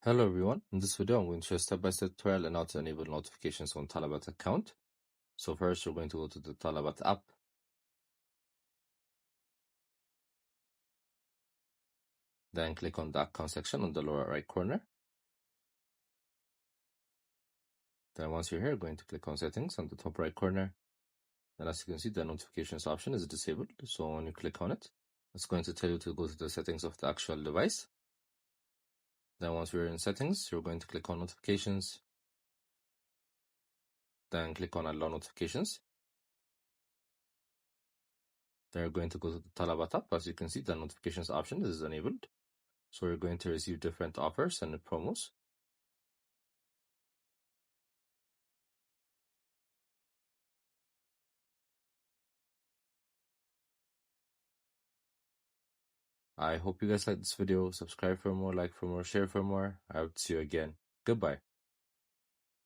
Hello everyone, in this video I'm going to show a step-by-step tutorial on how to enable notifications on Talabat account. So first you're going to go to the Talabat app, then click on the account section on the lower right corner. Then once you're here, going to click on settings on the top right corner. Then as you can see, the notifications option is disabled. So when you click on it, it's going to tell you to go to the settings of the actual device. Then once you're in settings, you're going to click on notifications, then click on allow notifications. Then you're going to go to the Talabat app. As you can see, the notifications option is enabled. So you're going to receive different offers and promos. I hope you guys liked this video. Subscribe for more, like for more, share for more. I would see you again. Goodbye.